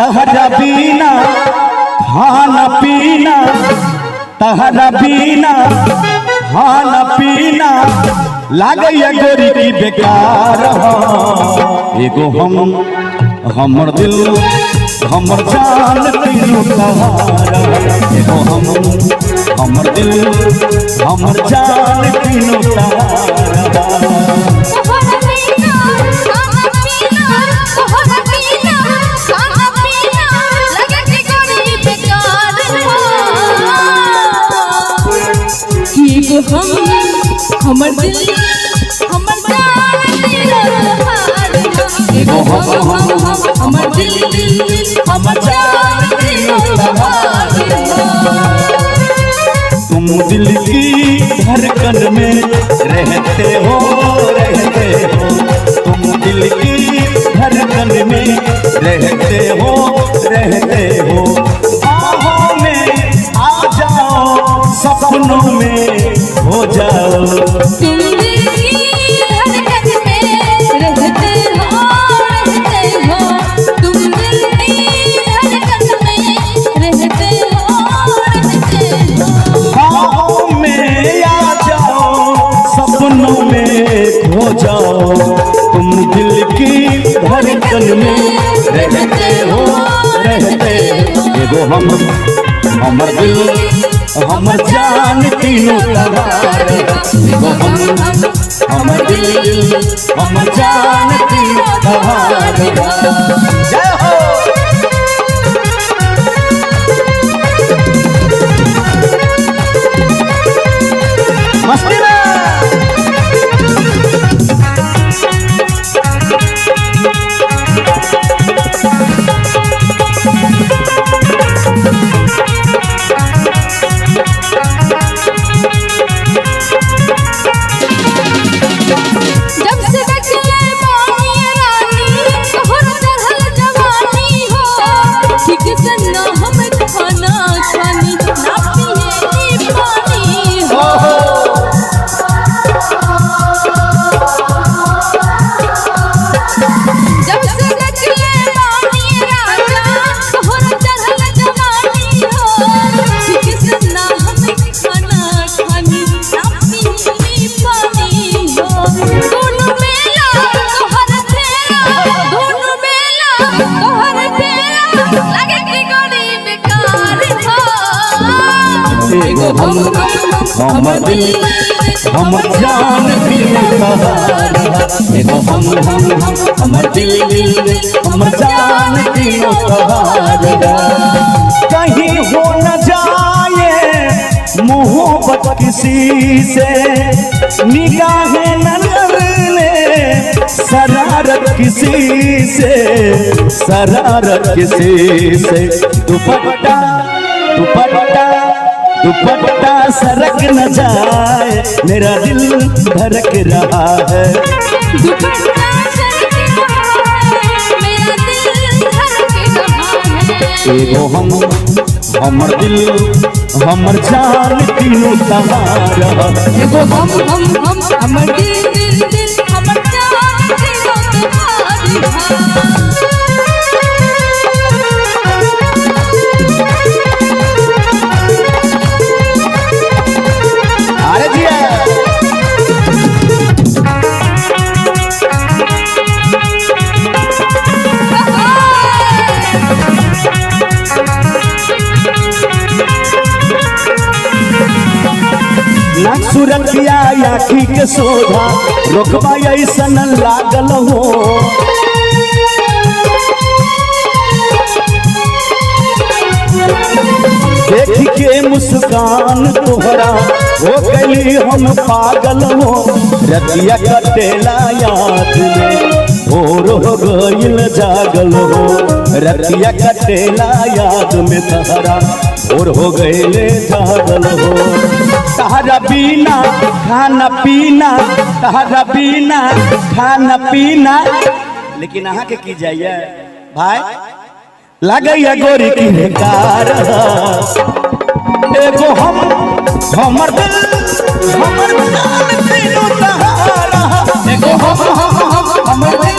तहरा बीना खाना पीना, तहरा बीना खाना पीना लागैया गोरी की बेकार हो। एगो हमर दिल हमर जान तीनों तहारा, एगो हमर दिल हमर जान तीनों तहारा। हमर दिल हमर जान तीनों तहारा, एगो हमर दिल हमर जान तीनों तहारा। तुम दिल की धड़कन में रहते हो, तुम दिल की धड़कन में रहते हो। बाहों में आ जाओ, सपनों में हो जाओ। तुम दिल की धड़कन में रहते हो, तुम दिल की धड़कन में रहते हो। बाहों में आ जाओ, सपनों में खो जाओ। तुम दिल की धड़कन में रहते हो। एगो हमर दिल हमर जान तीनों तहारा, एगो हमर दिल हमर जान तीनों तहारा। जय हो। मस्ती में हमर दिल हमर जान तीनों तहारा, एगो हमर दिल हमर जान तीनों तहारा। कहीं हो न जाए मोहब्बत किसी से, निगाहें न ले शरारत किसी से, दुपट्टा दुपट्टा सरक न जाए, मेरा दिल धड़क रहा है। दुपट्टा सरक रहा है, मेरा दिल धड़क रहा है। एगो हमर दिल हमर जान तीनों तहारा, एगो हमर दिल हमर जान तीनों तहारा। सुरतिया आखी के शोभा रोकबा ऐसन लागल हो। देख के मुस्कान तोहरा हो गई हम पागल हो। रतिया कटेला याद में भोर हो गईल जागल हो। रतिया कटेला याद में तहरा भोर हो गईले जागल हो। तहरा बीना खाना पीना, तहरा बीना खाना पीना, लेकिन अहाँ के की जाइए भाई लागैया गोरी की बेकार। एगो हमर दिल हमर जान तीनों तहारा, एगो हमर दिल